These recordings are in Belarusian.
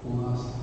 У нас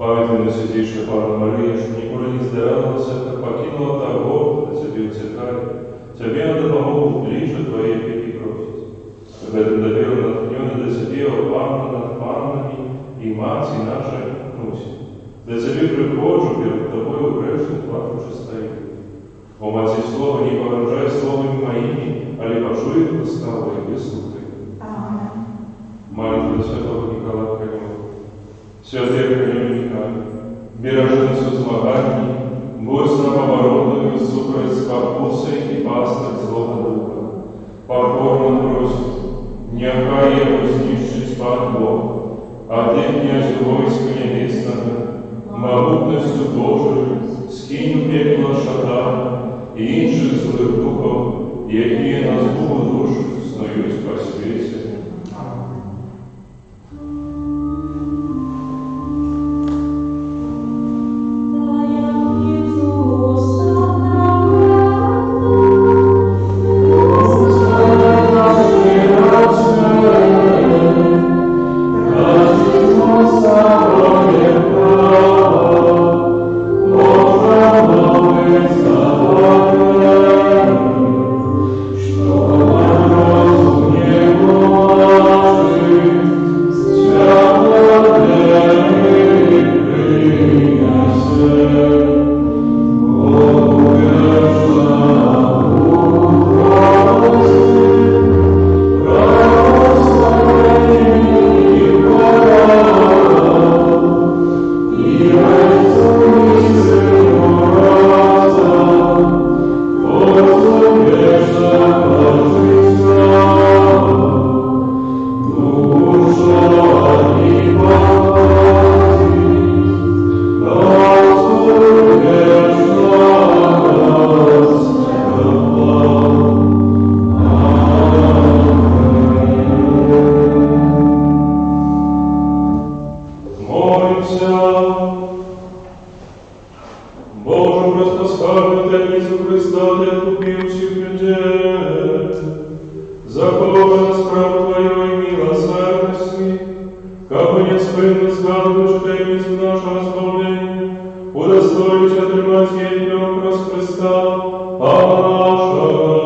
Пам'ятаємо святіше Пана Марія, що ніколи не здавалося, та покинула того, да тебе уцекали. Тебе на допомогу ближе Твоей опеки просит. В этом доверие наткнённый до Тебе, о Панна над паннами и Мати нашей Руси. До Тебе приходжу, перед Тобою грешным плачучи стою. О Мати Слова, не поражай словами моими, али почуй их ласкаво и выслухай. Аминь. Молитва святого Николая Конева. Святые Коневника, береженцу змаганий, будь с нам обороною супроть спокусы и пастырь злого духа. Покорно просит, нехай его знищить спад Бог, а ты, князь войска небесного, могутностью Божию скинь пекло шатана и инших злых духов, якие на злую душу снують по свете. Боже, Господи, Таїсу Христа, Ти купив всіх людей, захована справу Твою и милосердности, как бы неспынно сказываешь Ты из нашего исполнения, удостоить отримать ей крос Христа, Пана нашего.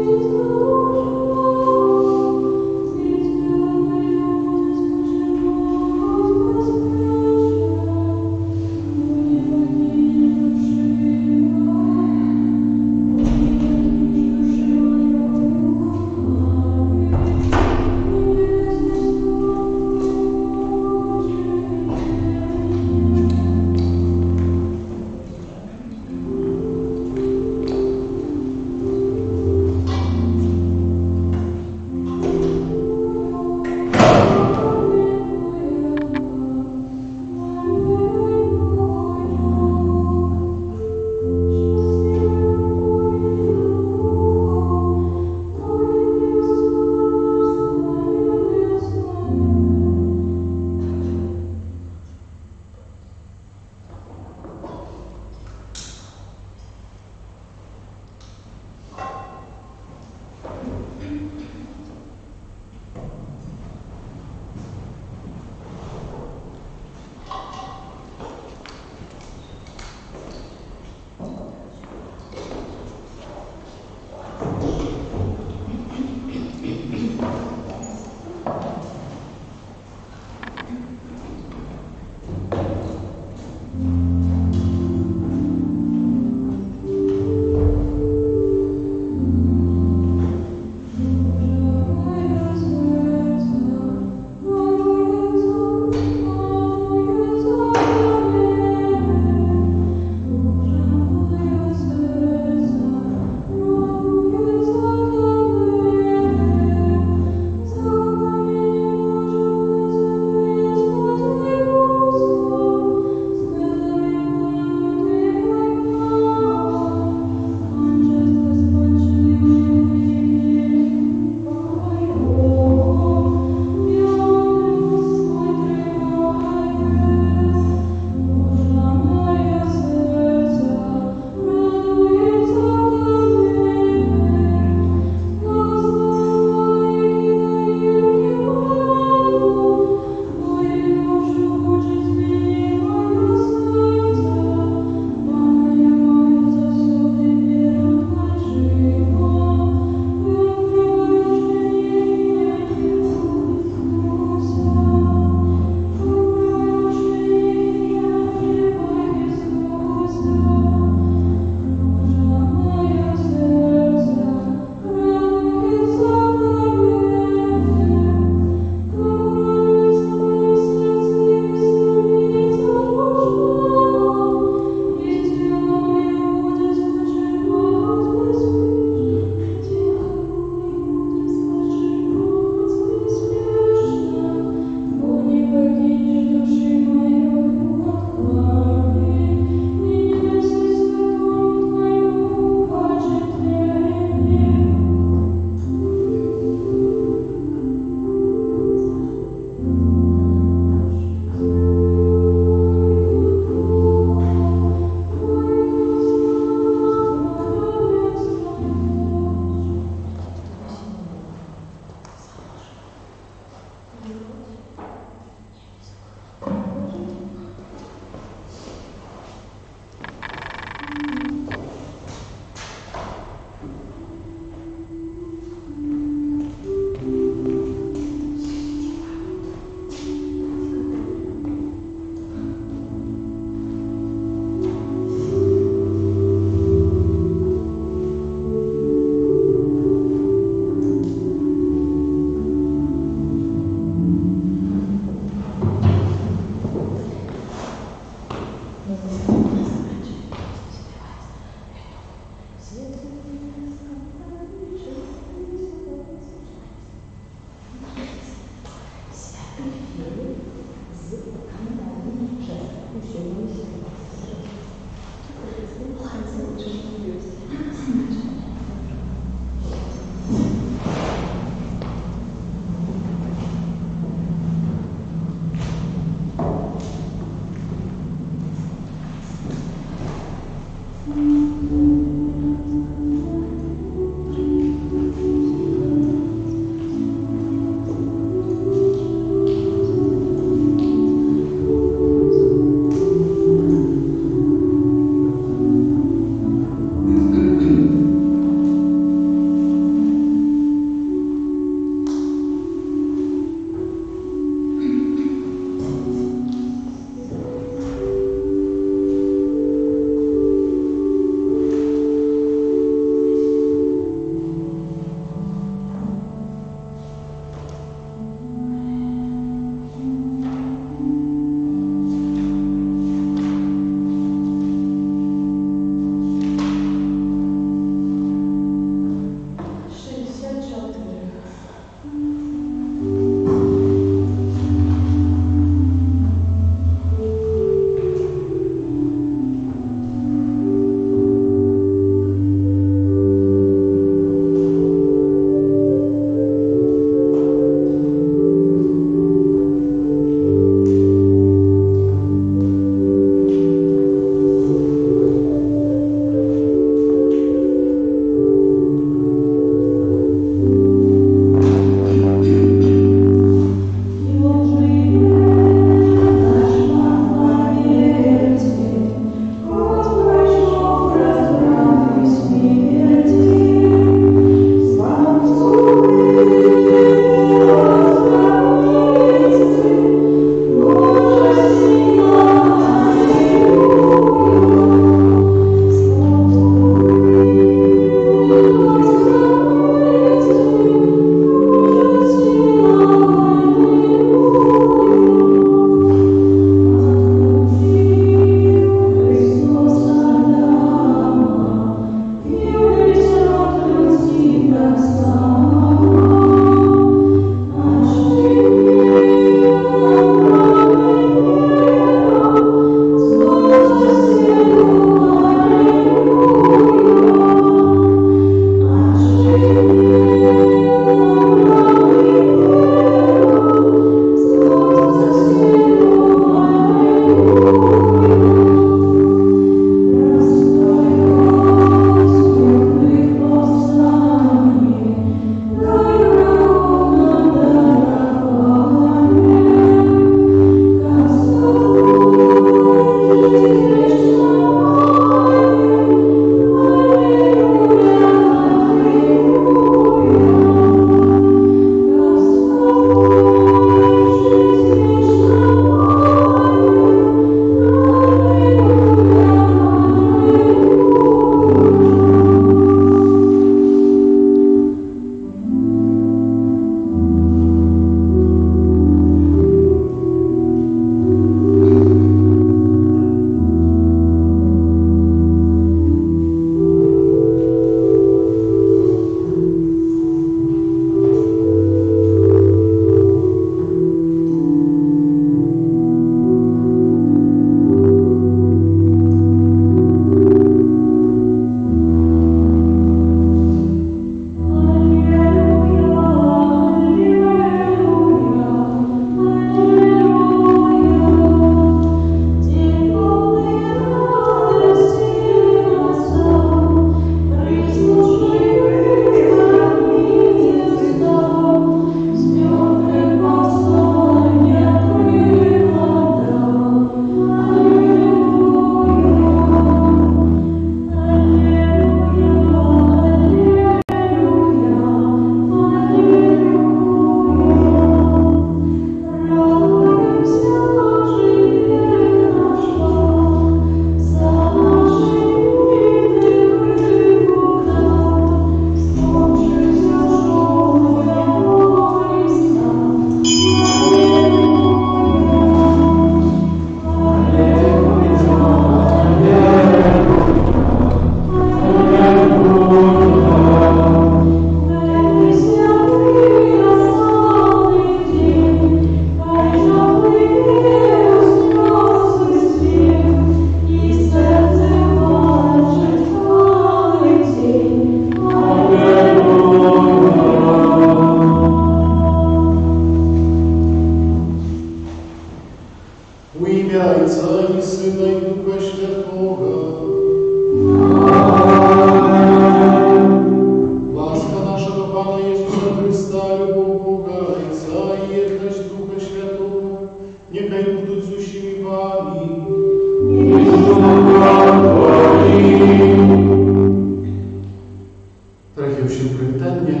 Всім привітання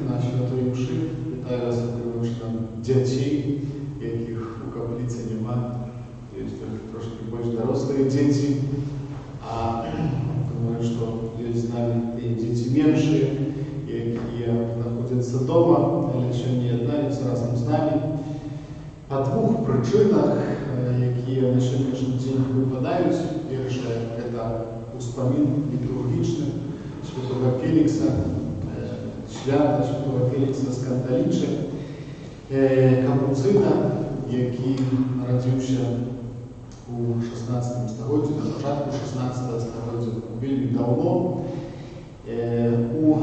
на Святої Мші. Вітаю вас, дітей, яких у каплиці нема. Є трошки більш дорослі діти. А думаю, що є з нами і діти менші, які знаходяться вдома, але ще не єднаються разом з нами. По двох причинах, які на сьогоднішній день випадають. Перше – це успомін літургічний Святого Фелікса, свята Святого Фелікса Скандаліча, капуцина, який народився у 16 столітті, на початку 16 століття, вельми давно, у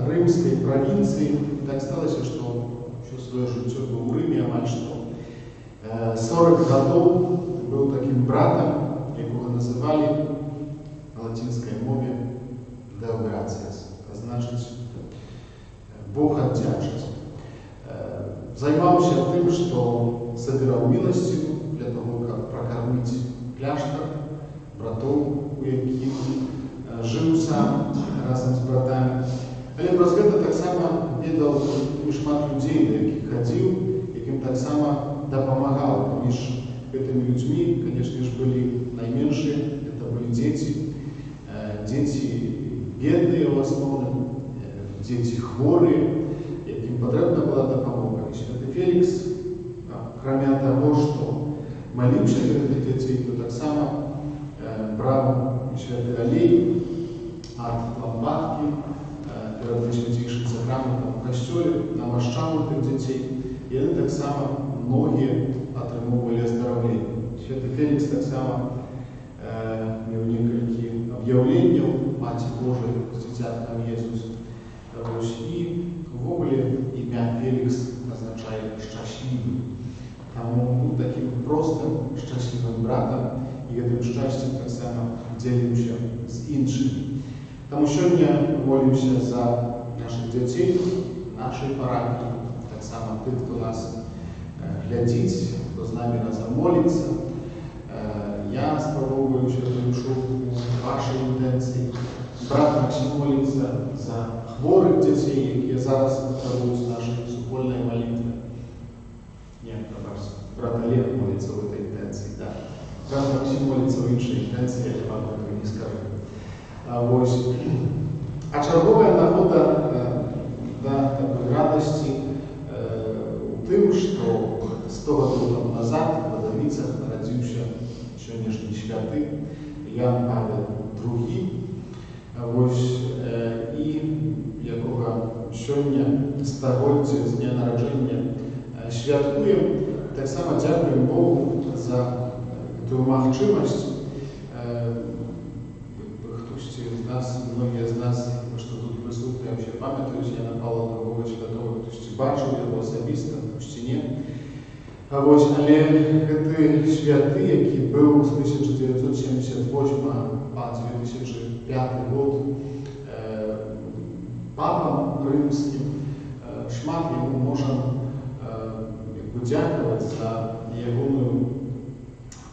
римській провінції. Так сталося, що все своє життя був у Римі, а майже 40 років був таким братом, якого називали на латинській мові Deo gratias, а значить Бог отдячить. Займався тим, що збирав милостів для того, як прокормити кляштер, братов, у яких жив сам разом з братами. Але праз гэта так само відав шмат людей, до яких ходив, яким так само допомагав. Між этими людьми, конечно же, были найменшие, это были дети, дети бедные в основном, дети хворые, яким потрібна була допомога. І Святий Фелікс, кроме того, що молився за этих детей, то так само брав святий олей от лампадки перед Святейшим Сакраментом в костелі, намащав этих детей, і вони так само многие отримували оздоровлення. Святий Фелікс так само мав некалькі об'явленняў Маці Божої з дзіцяткам Jesús. І ввогуле ім'я Фелікс означає «щасливий». Тому був таким простим, щасливим братом, і гэтым шчасцем так само дзеліўся з іншымі. Тому сьогодні молимося за наших дітей, нашої парафії, так само тих, хто нас глядить, хто з нами разом молиться. Я спробую Святую Мшу у вашій інтенції. Брат Максим молиться за хворих дітей, які зараз потребують нашої супольної молитви. Ні, брат Олег молиться в этой інтенції, да. Брат Максим молиться в іншій інтенції, я вам этого не скажу. А чергова нагода такої радості у тим, що 100 років назад в Водовицях народився сьогоднішній святий Ян Павел II, і якого сьогодні стагоддя з дня народження святкуємо. Так само дякуємо Богу за ту можливість. Хтось з нас, многі з нас, що тут присутні, вообще пам'ятають Яна Павла II Святого, хтось бачив його особисто, хтось ні. Але гэты святы, які був з 1978 по 2005 год папам римським, шмат йому можемо дякувати за його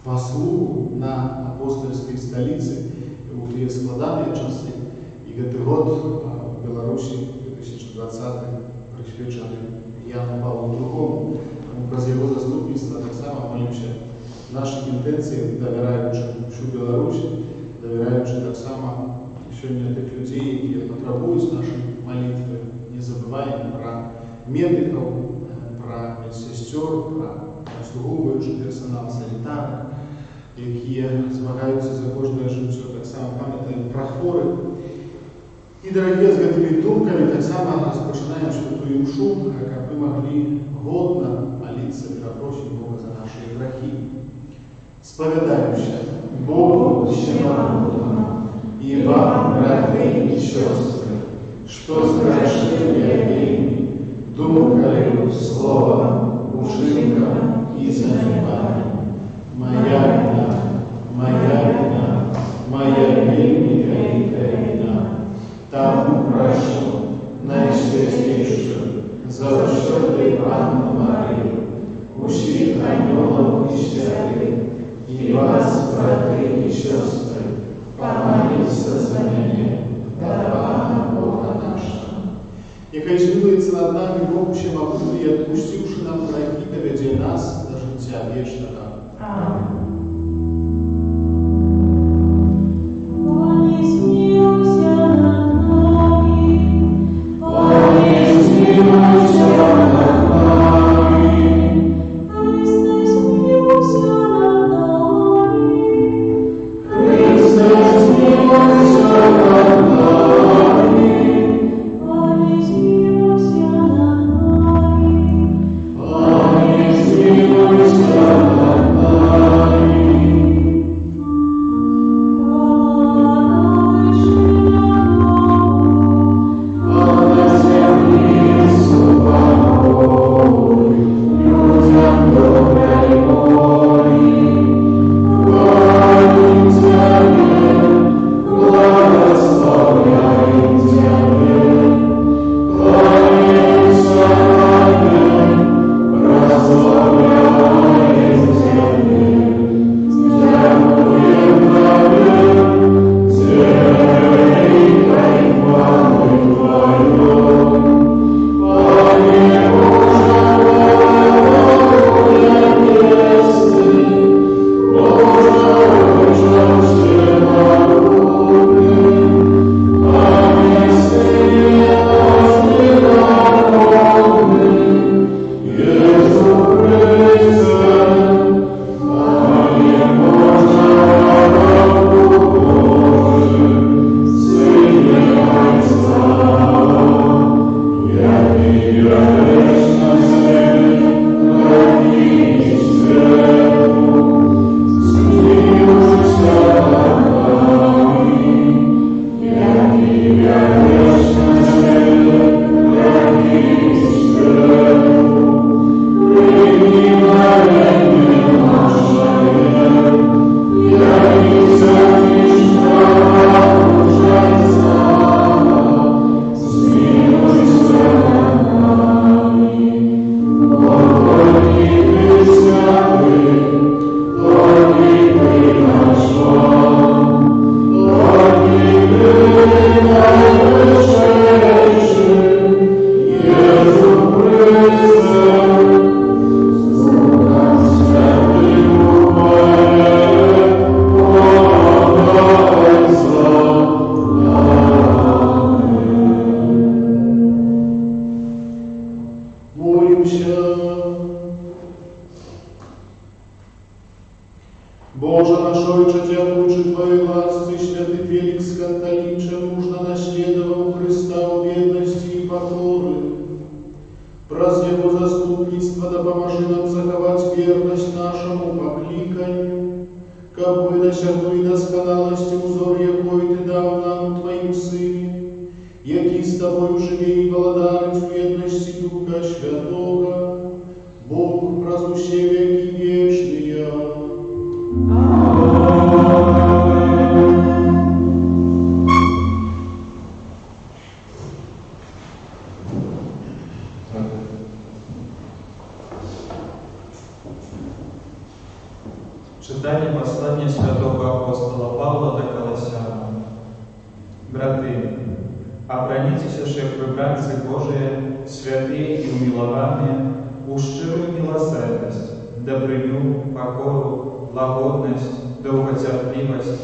послугу на апостольській столиці у ті складані часи. І гэты год в Білорусі 2020 присвячений Яну Павлу II. Праз його заступництва так само молимося наших інтенцій, довіряючи всю Білорусь, довіряючи так само сьогодні тих людей, які потребують нашої молитви. Не забуваємо про медиків, про медсестер, про обслуговуючий персонал, санітарів, які змагаються за кожне життя. Так само пам'ятаємо про хворих. І, дорогі, з гэтымі думками так само розпочинаємо Святую Мшу, як ми могли годно молиться, просим Бога за наши грехи. Споведаемся Богу всемогутному и вам, братья и сестры, что согрешили обеими думкою, словом, ужимком и занепанием. Моя вина, моя вельми великая вина. Тому прошу наисвятейшую, завщетой Анну Марию, усіх ангелов и святых, и вас, братья и сестры, помолиться за меня, да Пана Бога нашего. Niechaj zmiłuje nad nami Bóg Wszechmogący i odpuściwszy nam grzechy, dowiedzie nas do życia wiecznego. Amen. Boże nasz Ojcze, dziękuję Twojej łasce, święty Felix Kantalicze, mąż naśladował Chrysta w wierności i pokory. Przez Jego zastupnictwo dopomoże nam zachować wierność naszemu poklikaniu, как досягнули досконалости узор, якой Ты дал нам Твоим Сыне, який с Тобою живе и владарить в едности Духа Святого, Бог, прозуще веки вечные. Читание послания святого апостола Павла до Колоссянам. Браты, обранитесь же, выбранцы Божие, святые и умилованные, у щирую милосердность, добрыню, покору, лагодность, долготерпливость,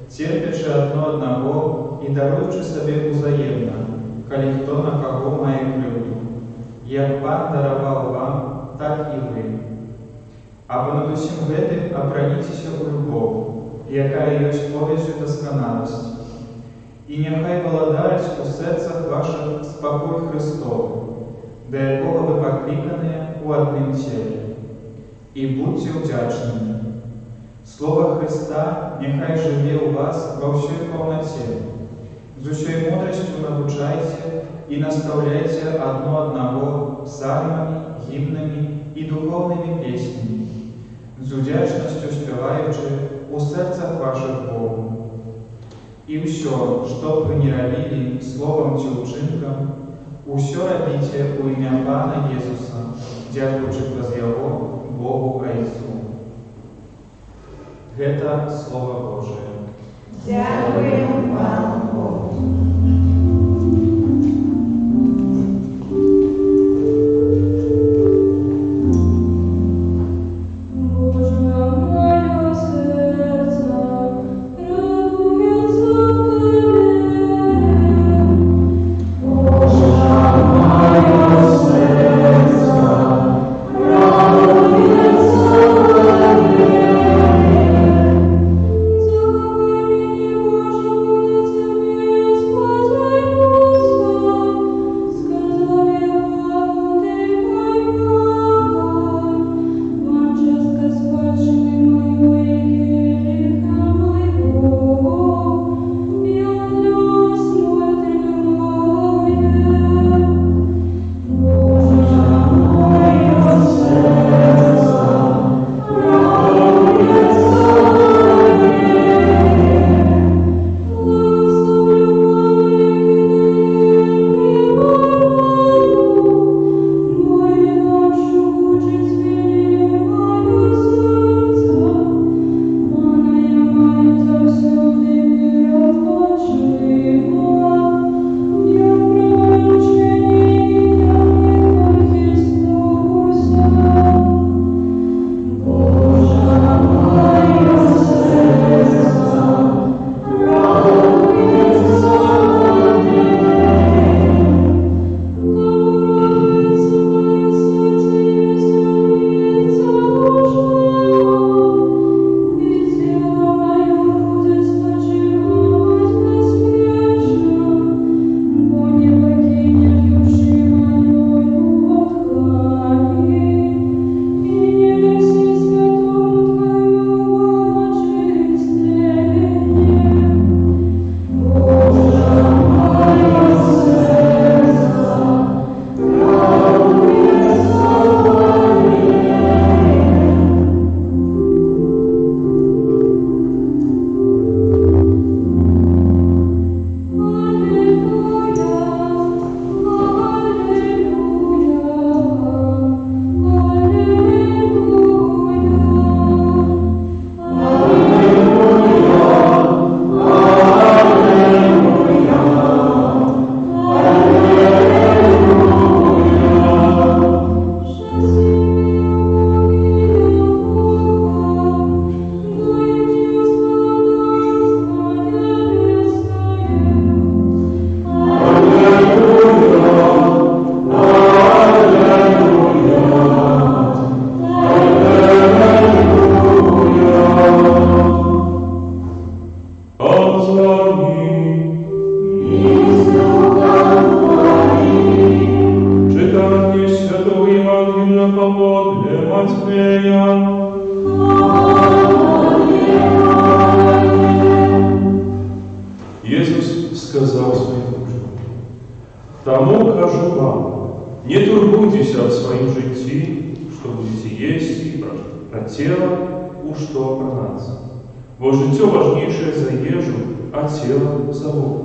терпячи одно одного и даруючи себе взаимно, коли кто на кого має кривду. Як Пан даровал вам, так и вы. А понад усім гэтым абраніцеся ў любов, якая ёсць повязю досканаласці. І няхай валадаюць у сэрцах вашых спакой Христовы, да якога вы пакліканыя ў адным целе. І будьце ўдзячнымі. Слова Христа няхай жыве ў вас ва ўсёй паўнаце. З усёй мудрасцю навучайце і настаўляйце адно аднаго псальмамі, гімнамі і духовнымі песнямі, з удзячнасцю спяваючы у сэрцах вашых Богу. І ўсё, што б вы не рабілі словам ці ўчынкам, усё рабіце ў імя Пана Езуса, дзякуючы праз Яго Богу Айцу. Гэта Слова Божие. Дякуємо Пану Богу. Матвея. Иисус сказал своим ученикам: «Тому кажу вам, не турбуйтесь о своем житті, что будете есть, и про тело, уж то про нас. Бо життя важнейшее за ежу, а тело за Бога.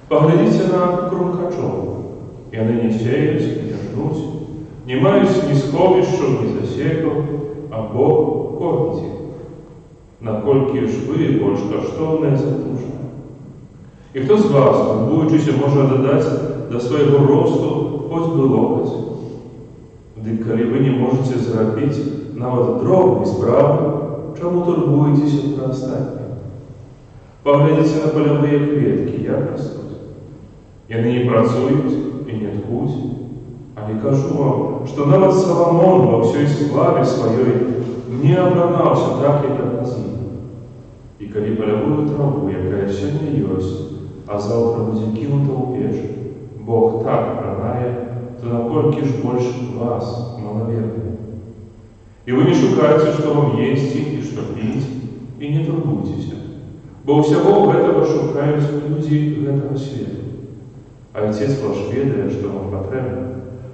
Поглядите на крумкачов, и они не сеют, не жнуть, не мають ни сховища, ни засеков, а Бог кормит их. Накольки ж вы больше коштовне за душу. И кто з вас, турбуючися, може додати до своего росту хоть бы локоть? Дык, коли вы не можете заробить нават дробной справы, чему турбуетесь про остальные? Поглядите на полевые кветки, як растут. И они не працуют, и не ткуть. А не кажу вам, что нават Соломон во всей славе своей не обранался так, як однозначно. И коли полевую траву, якая сегодня есть, а завтра будет кинута у печи, Бог так обранає, то накольки ж больше вас, маловерные. И вы не шукаете, что вам есть и что пить, и не турбуйтесь. Бо у всего этого шукают люди этого света. А Отец ваш ведает, что вам потребно.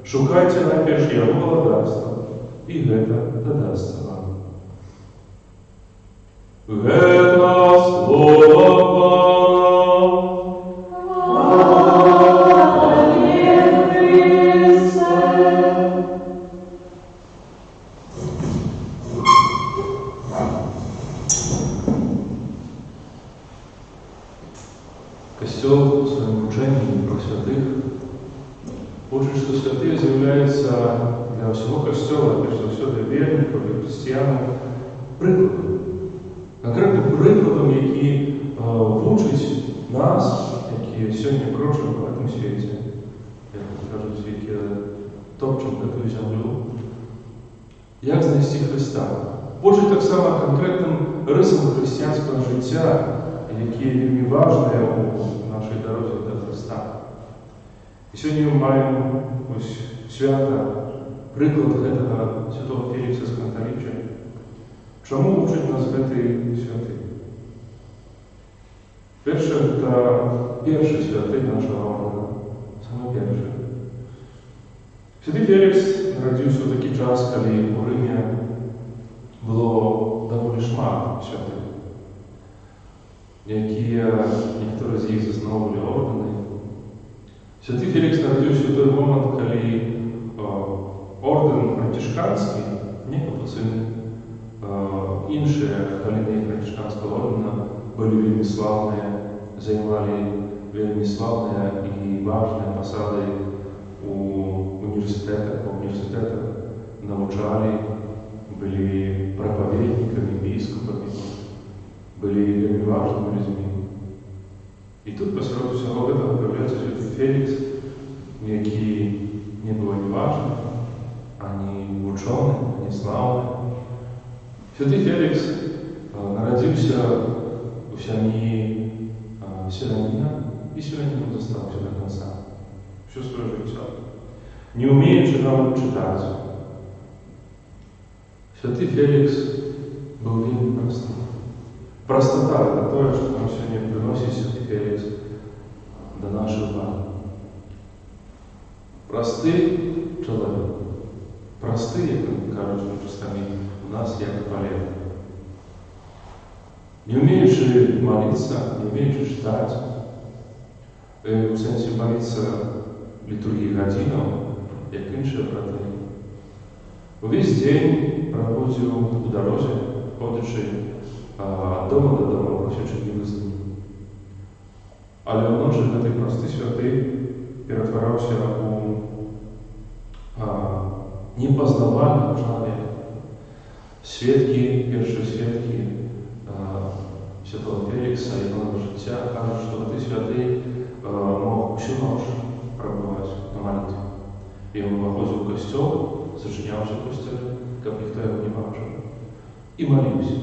Шукайте найперш Его владарства, и это додастся вам. Это слово Костел в своем учении про святых учит, что святые являются для всего Костела, прежде всего для верников, для христиан, прикладом. Конкретно прикладом, який вчить нас, які сьогодні крочимо в цьому світі, як кажуть, які топчемо таку землю, як знайти Христа. Учить так само конкретним рисам християнського життя, які вельми важливі у нашій дорозі до Христа. І сьогодні ми маємо ось свято, приклад этого святого Фелікса з Кантаріча. Чому учить нас цей святий? Перше, це перший святий нашого ордена, саме перший. Святий Фелікс народився у такий час, коли у Римі було доволі шмат святих, які некоторі з їх засновували ордени. Святий Фелікс народився в той момент, коли орден францишканський, не капуцини, інші коліни францишканського ордена були вельми славні, займали вельми славні і важні посади у університетах, навчали, были проповедниками, епископами, были вельми важными людьми. И тут посреди всего этого появляется святый Феликс, який не был не важен, они ученый, они славный. Святый Феликс народился в семье селянина, и селянином застался до конца, всю свою жизнь. Не умеючи нам читать. Святый Феликс был вельми простым. Простота – это то, что нам сегодня приносит Святый Феликс до нашего дня. Простый человек. Простые, как кажется, устами у нас як полезно. Не умеющий молиться, не умеющий читать, в сенсе молиться литургии годину, як інші брати. Весь день проводил у дороге, ходячи от дома до дома, просячи милостыню. Але вночі цей простий святий перетворявся у непознавального человека. Свідки, перші свідки святого Фелікса і його життя кажуть, що цей святий мог всю ночь пробувати на молитві. И он выходил в костел, зачинялся в костеле, как никто его не бачил, и молился.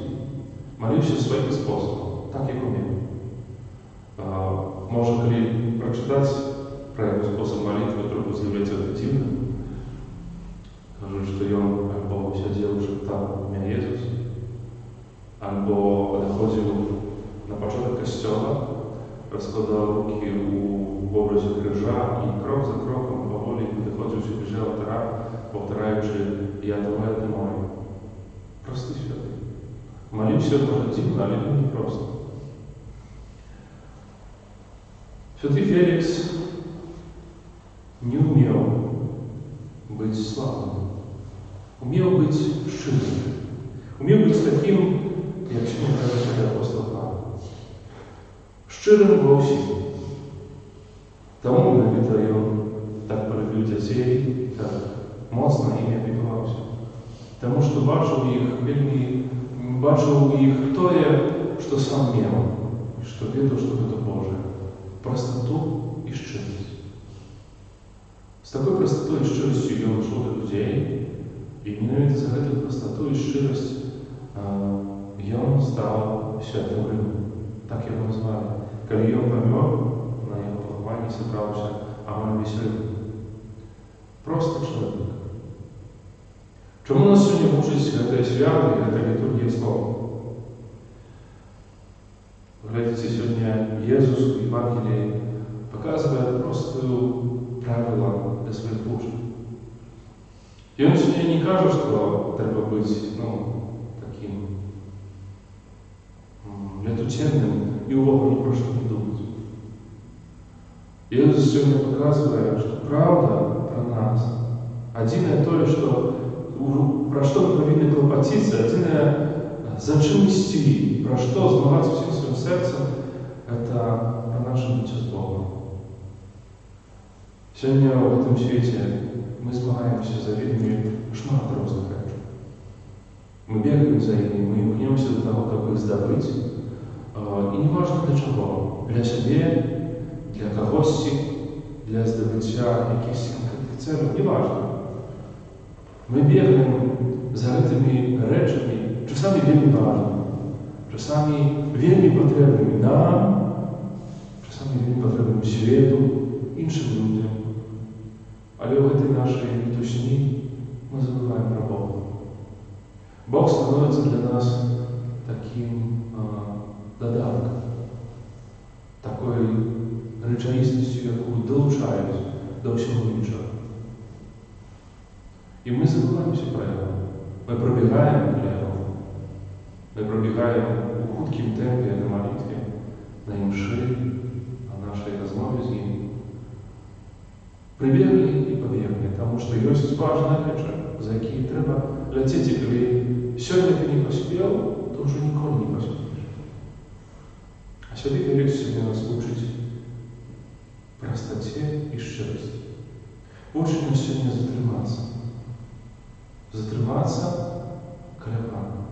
Молился своим способом, так как умел. Можно ли прочитать про его способ молитвы, который з'являється дивным? Кажуть, что он был я твой, ты мой. Простый святый. Молимся может дивно, але не просто. Святый Феликс не умел быть славным, умел быть щирым, умел быть таким, як сьогодні каже святий апостол Павло, щирым во всем. Тому навіть він так полюбив дітей, так моцно ими опікувався. Тому що бачив у їх те, що сам мав, і що відав, що це Боже. Простоту и щирість. С такой простотой и щиростью ён ішоў до людей, и менавіта за эту простоту и щирость ён стал святым Римом. Так его назвали. Калі ён памёр, на яго пахаванні сабраўся амаль весь Рим. Просто чоловік. Чому нас сьогодні вучить святое свято і гэта літургія слова? Глядите, сегодня Иисус в Евангелии показывает простую правило для своих учеников. И он сегодня не кажет, что треба быть таким летучебным и увагу ни про что не думать. Иисус сегодня показывает, что правда про нас, одиное то, что про что мы повинны клопотиться, одиное за чим нести, про что змагаться всем своим сердцем, это про наше бытие с Богом. Сегодня в этом свете мы змагаемся за вельми шмат розных речей. Мы бегаем за ними, мы имкнемся до того, как их здобыть. И не важно для чего. Для себе, для когось, для здобыття якихось конкретних целей. Не важно. Мы бегаем за этими речами, часами вельми важными, часами вельми потрібними нам, часами вельми потрібними світу, іншим людям. Але в этой нашей метушні мы забываем про Бога. Бог становится для нас таким додатком, такой речаїстістю, яку долучають до всього іншого. И мы забываемся про Его. Мы пробегаем для Его. Мы пробегаем в худким темпе на молитве, на имши, на нашей размове с Ним. Прибегли и побегли, потому что есть важная речь, за які треба лететь. И коли сегодня ты не поспел, то уже никогда не поспеешь. А святый Феликс сегодня нас учит простоте и щирости. Учит нас сегодня затриматься. Затриматься каля Пана.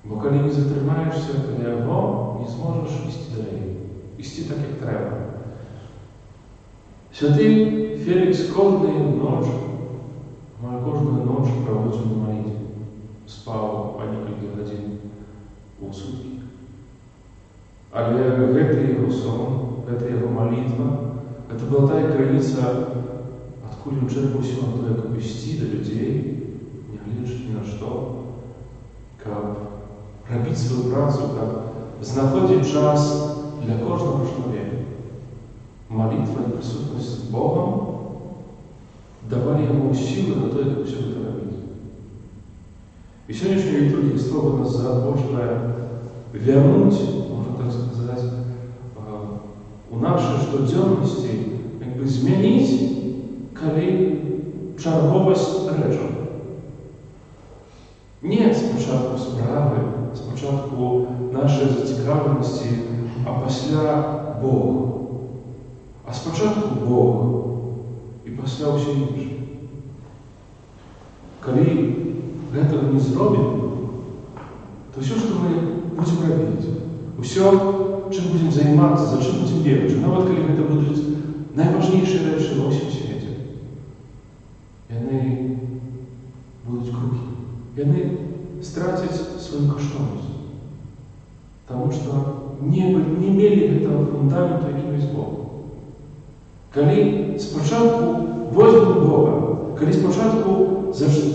Бо коли не затримаешься каля Його, не зможеш істи далі. Істи так, як треба. Святий Фелікс кожної ночі проводив на молитві. Спав по кілька годин у сутки. Але гэта його сон, гэта його молитва, это была та граница, откуда он черпал силу на то, как вести до людей, не глядячи ни на что, как робить свою працу, как знаходить час для кожного чоловіка. Молитва и присутность с Богом давали ему силы на то, как все это робить. И сегодняшняя литургия слова нас запрошивает вернуть, можно так сказать, у нашей штодзенности, как бы изменить, коли черговость речу. Не спочатку справи, спочатку нашої зацікавленості, а після Бог. А спочатку Бог і після все інше. Коли этого не зробимо, то все, что мы будем робить, все, чем будем заниматься, за чим будем бегать, навіть коли это будут найважнейшие речі во всем свете, вони будуть круги. Вони стратять свою коштовність, потому что не имели этого фундамента, яким есть Бог. Коли спочатку возьмемо Бога, коли спочатку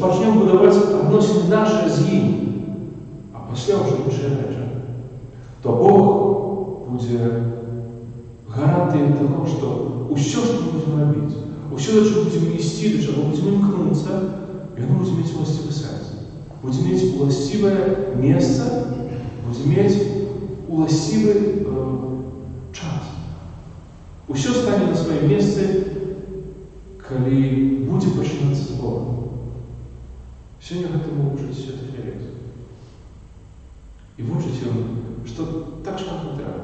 почнемо будувати відносини наші з Ним, а після вже інші речі, то Бог буде гарантією того, що усе, що ми будемо робити, усе, до чого будемо йти, до чого будемо імкнутися, ён будзе мець уласцівы сэнс, будзе мець уласцівае месца, будзе мець уласцівы час. Усё стане на сваім месцы, калі будзе пачынацца з Бога. Сёння гэтаму вучыць святы Фелікс. І вучыць ён, што так шмат не трэба.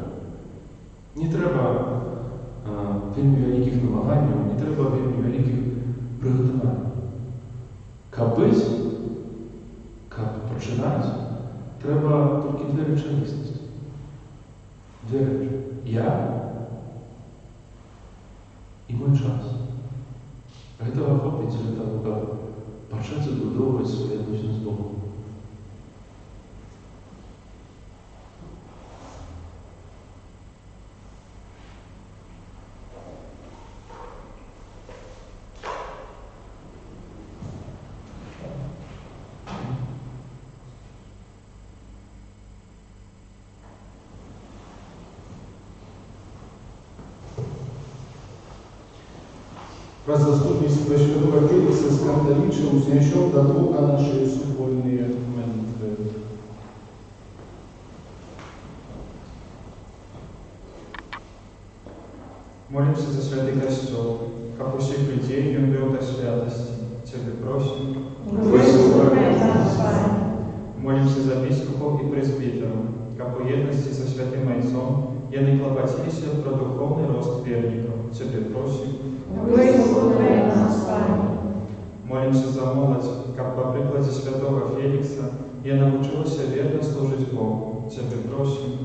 Не трэба вельмі вялікіх намаганняў, не трэба вельмі вялікіх прыгатаванняў. Каб быць, каб пачынаць, трэба толькі две рэчавіснасці. Две рэчы. Я і мой час. Гэтага хопіць для таго, каб пачаць адбудоўваць свае адносіны з Богом. Про заступництво Святого Феликса Скандалича узнесем до Бога наши субвольные молитвы. Молимся за святый костел, как у всех людей он вел до святости. Тебе просим. Молимся за бискупов и пресвитеров, как у едности со святым Отцом, и не клопотились про духовный рост верников. Тебе просим. Молимся за молодь, как по прикладе святого Феликса, я научилась верно служить Богу. Тебе просим.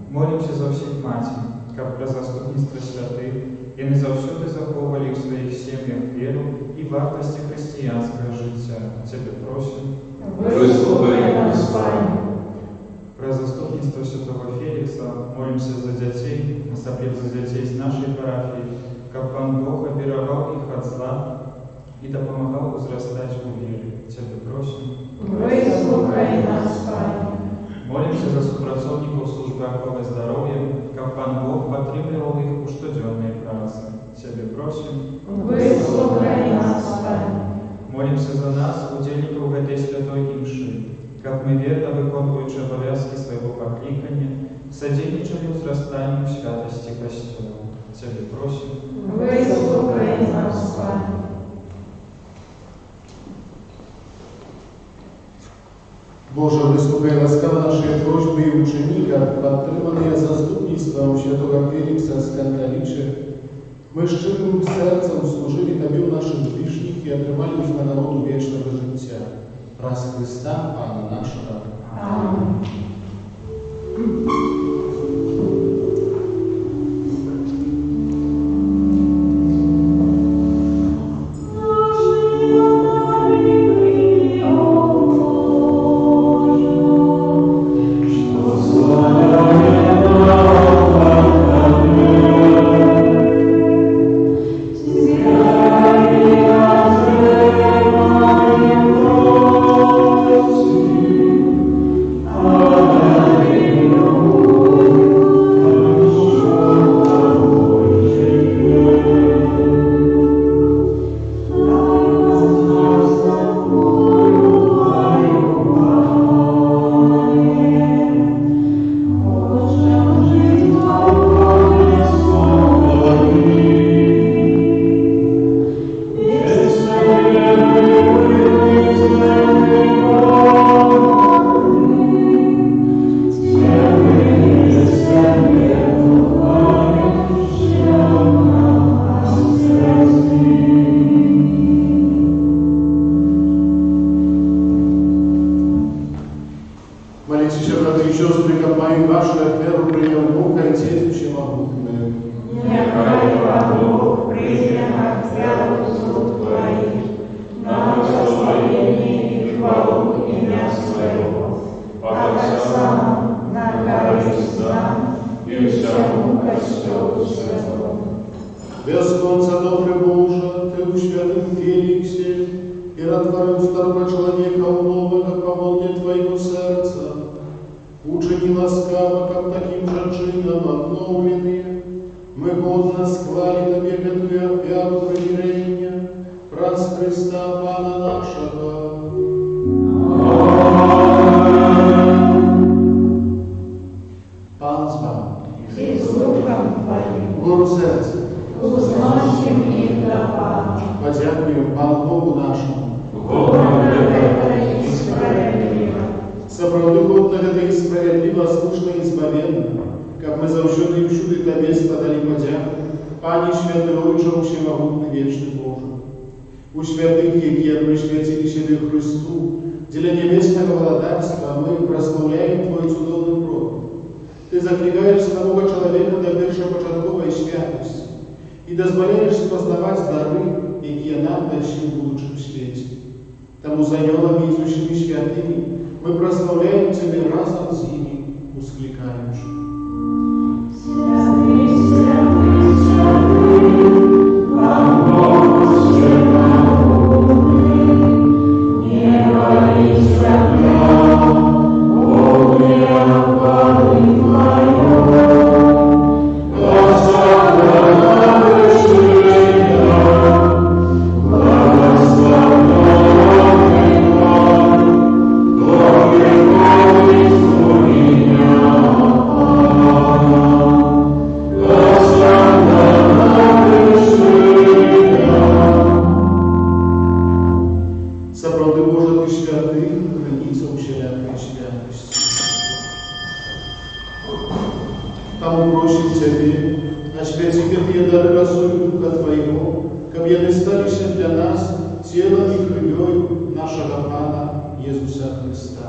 Молимся за всех матей, как про заступництво святых, и не завсюди заховали в своих семьях веру и вартости христианского життя. Тебе просим. Про заступництво святого Феликса молимся за детей, особенно за детей из нашей парафии, как Пан Бог оберегал их от зла и допомагал возрастать в вере. Тебе просим. Молимся за співпрацовників служби охорони здоров'я, как Пан Бог підтримував їх у щоденній праці. Тебе просим. Молимся за нас, удельников этой святой имши, как мы верно виконуючи обов'язки своего покликания, содейничали возрастанию святости Костела. Тебе просим. Боже, выслухай ласкаво наши просьбы и ученика, подтриманные заступництвом Святого Феликса Скандалича, мы щирым сердцем служили Тобі в наших ближніх і отримали їх на народу вічного життя. Раз Христа, Пана нашого. Амінь. Праз Христа Пана нашего. Пан з вами. И с Духом Твоим, Гору серця. узносим их до Пана. Подякуємо Пану Богу нашому. Это и справедливо. Сапраўды гэта і справядліва, слушна і збавенна, каб мы заўсёды і ўсюды Табе складалі падзяку, Пане святы Ойча ўсемагутны вечны Божа. У святых, якія прысвяцілі сябе Христу, дзеля небеснага валадарства мы праслаўляем Твой цудоўны пророк. Ты закликаешь самого человека до першапачатковай святости и дозволяешь спознавать дары, якія нам дальше в будущем свете. Тому за анёлами и с усими святыми мы прославляем Тебя разом с ними, ускликаючи. Святый, святый, святый, Бог всемогутный, небо и земля, полные хвалы Твою. Сапраўды Божа, Ты святы, граница усялякай святости. Тому просим Тебе, освяти какие дары росою Духа Твоего, каб яны сталіся для нас телом и крывёю нашего Пана Иисуса Христа.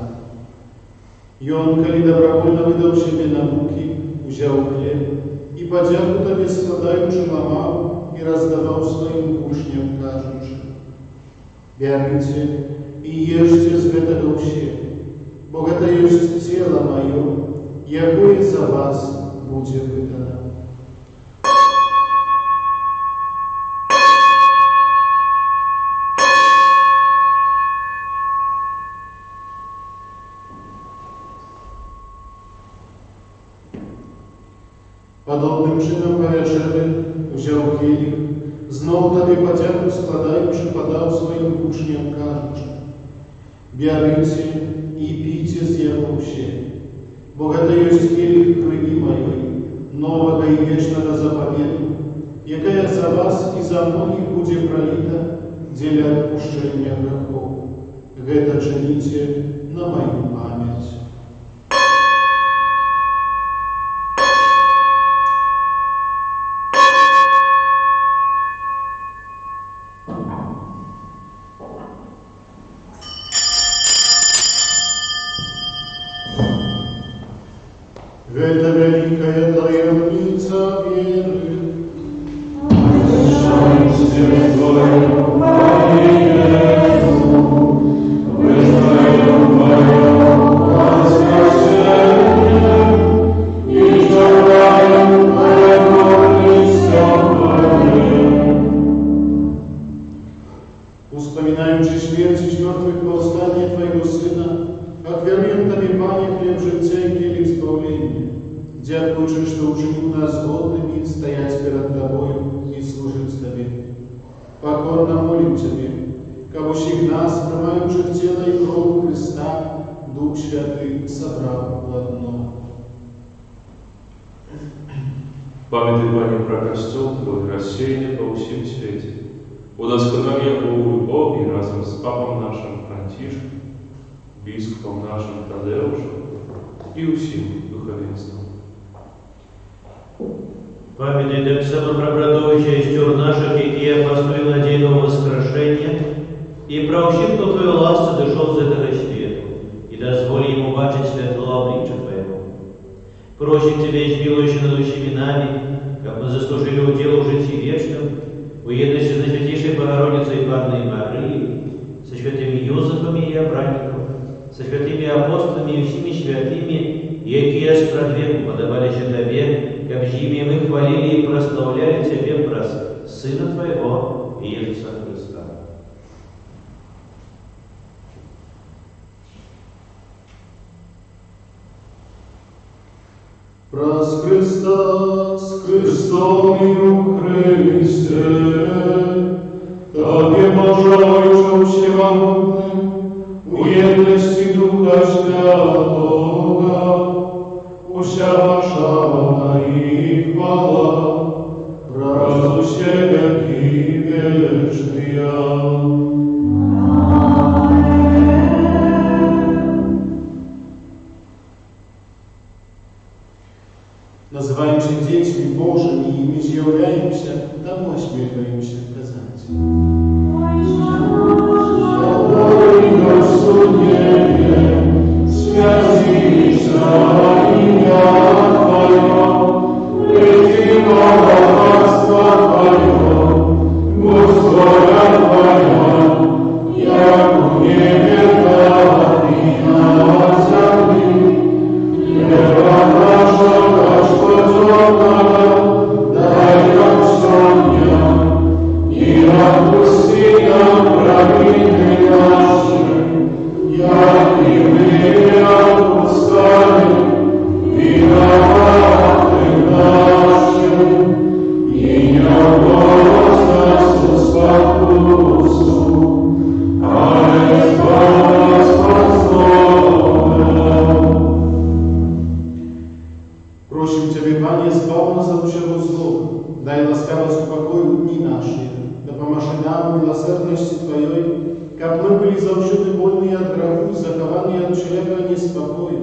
Ён, калі добровольно выдаў себе на муки, узял хлеб и подяку Тебе складаючи ламаў и раздавал своим учням, кажучи: «Бярыце и ешьте с гэтага ўсе, бо гэта ёсць тело маё, якое за вас будзе выдано». Подобным чынам па вячэры узяў келіх, зноў тады падзяку складаючы, падаў сваім учням, кажучы: «Бярыце і піце з яго ўсе, бо гэта ёсць келіх крыві маёй, новага і вечнага запавету, якая за вас і за многіх будзе праліта дзеля адпушчэння грахоў. Гэта чыніце на маю памяць». Это великая таємниця віри. Успоминаючи смерть и мертвых повстания Твоего Сына, отвернем Тебе, Пане, хлеб житця и келих збавлення. Дякуючи, що учинив нас годными стоять перед Тобою и служить Тебе. Покорно молим Тебе, каб усіх нас, приймаючи тіло і кров Христа, Дух Святий собрав в одно. Памятай, Пане, про костел Твой, рассеянный по всем свете. Удосконали его любовь и разом с папом нашим Франтишком, бископом нашим Тадеушем и усім духовенством. Памятай так само про братов и сестер наших, какие построили надейного воскрешения, и про всех, кто Твою ласку дошел з этого света, и дозволи ему бачить светло обличия Твоего. Просим Тебя, измилующий над усими нами, как мы заслужили удел в житии вечном, в едности с Святейшей Богородицей Панной Марии, со святыми Иосифом и Иоанником, со святыми апостолами и всеми святыми, якие с продвигу подавались Тебе, как жими мы хвалили и прославляли Тебе праз Сына Твоего Иисуса Христа. Праз Христа, с Христом и у Христе, Тебе Boże Ojcze Wszechmogący, u jedności Ducha Świętego, usia wasza i chwała, raz u siebie i wieczny ja. Nazywają się dziećmi Bożymi i my zjawiają się, tam uśmiechają się w prezencie. Просим Тебе, Пане, збав нас от всього злого, дай ласкавость упокою дни наши, да помаши нам милосердности Твоей, как мы были завжды вольны от греху, закованы от всякого неспокоя,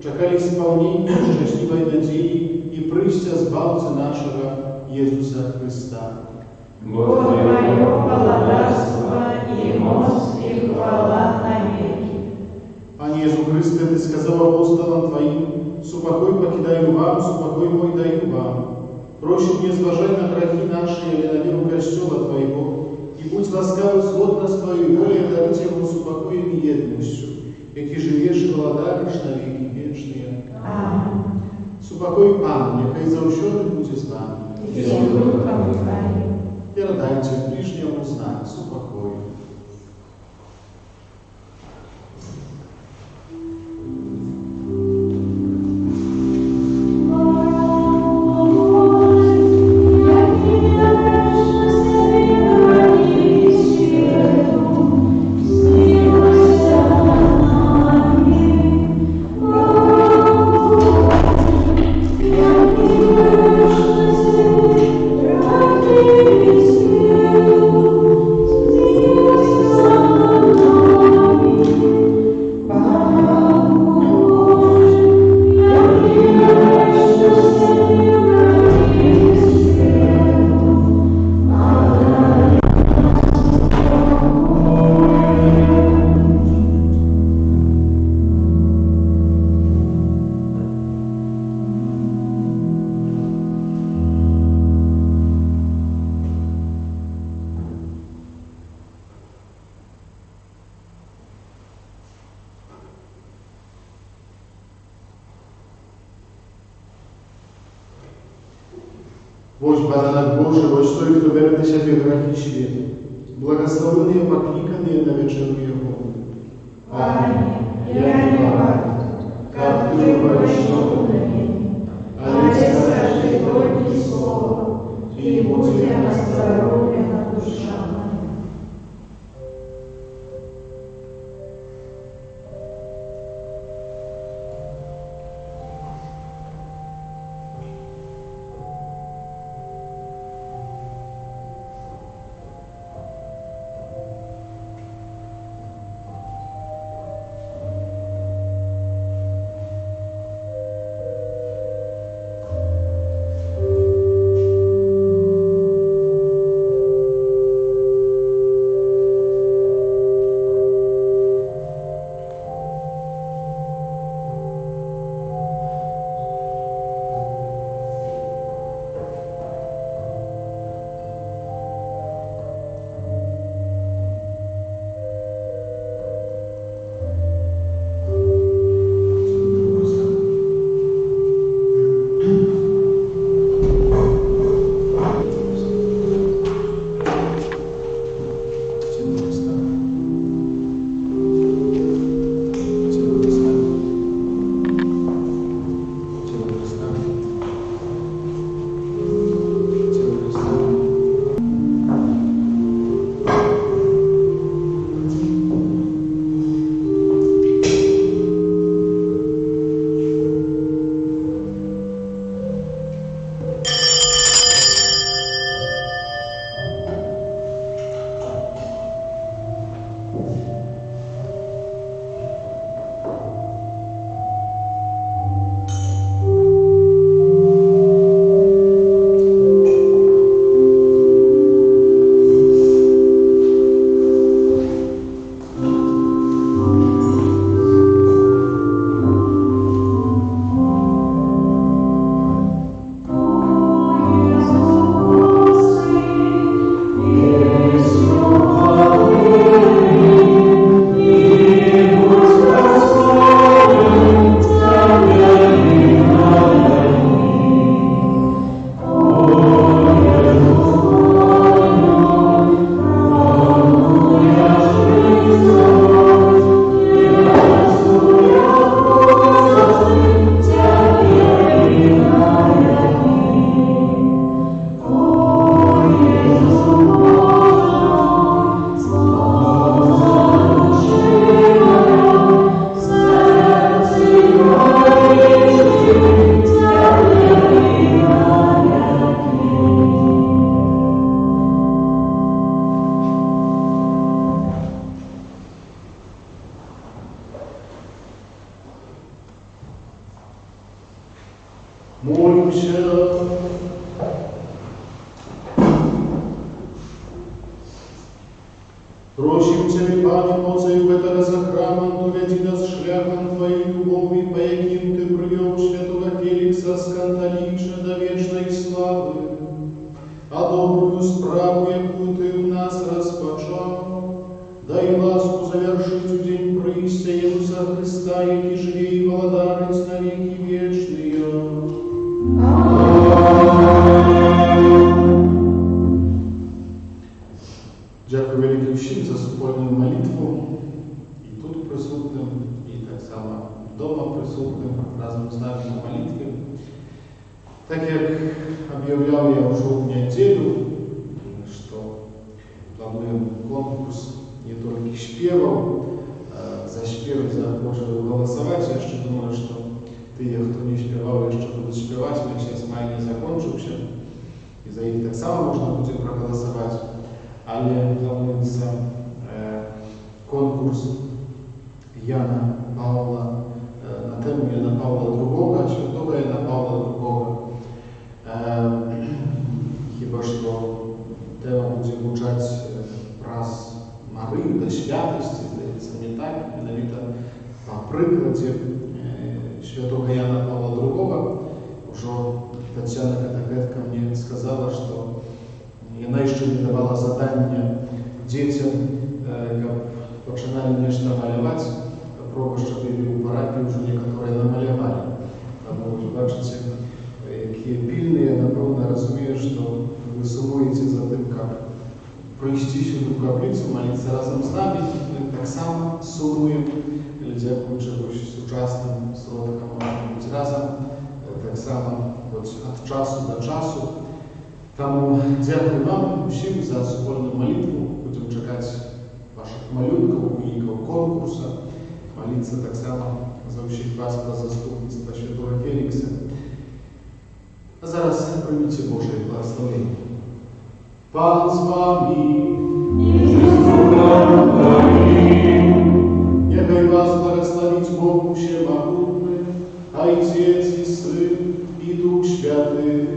чекали исполнения счастливой надеи и прыща Збавца нашего Иисуса Христа. Бог Твое благодарство и мост и хвала навеки. Пане Иисус Христе, Ты сказал апостолам Твоим: «Супокой покидаю вам, супокой мой даю вам. Просим, не зважай на грехи наши или на веру Костела Твоего, и будь ласкавый згодно с Твоей волей дарить Ему супокоем и едностью, яки живешь и владаешь на веки вечные». Аминь. Супокой Пан, нехай завсёды буде з нами. И с Духом Твоим. Передайте ближнему знак супокою. Божь, Баранок Божий, вот что и кто верит себе грехи света, благословенные, покликанные на вечеру Его. Пане, я не варт, как Ты вошел на меня, а Ты скажи только слово, и будь я оздоровлена душа моя. Просим Тебе, Пане, поцею этого за храмом, доведи нас шляхом Твоей любови, по яким Ты привел святого Феликса скандалича до вечной славы, а добрую справу, якую Ты в нас распочал, дай ласку завершить в день прыся Иисуса Христа, яки живе и владарец на веки вечные. Дякую великим всім за супольну молитву, і тут присутним, і так само вдома присутним разом з нами на молитві. Так як об'являв я вже в неділю, що плануємо конкурс не тільки співів, за співи можемо голосувати. Я ще думаю, що ті, хто не співав, ще будуть співати, ми зараз май не закончився, і за їх так само можна буде проголосувати. Але планується конкурс Яна Павла на тему Яна Павла II, святого Яна Павла II. Хіба що тема буде звучати раз Марії до святості, здається, не так, навіть по прикладі святого Яна Павла II. Уже Тетяна Катакетка мені сказала, що яна ще не давала задання дітям, як починали нечто малювати, проба, щоб і у парафії вже некоторі намалювали. Тому, бачите, які пільні, я, напевно, розумію, що ви сумуєте за тим, як прийти сюди в каплицю, молитися разом з нами. Ми так само сумуємо, дякуючи сучасним сродкам, можемо бути разом, так само від часу до часу. Тому дякую вам всім за супольну молитву. Будемо чекати ваших малюнків, виників конкурсу. Молитися так само за всіх вас про заступництво святого Фелікса. А зараз прийміть Боже благословення. Пан з вами. Нехай вас благословить Бог Всемогутний, Отець і Син, і Дух Святий.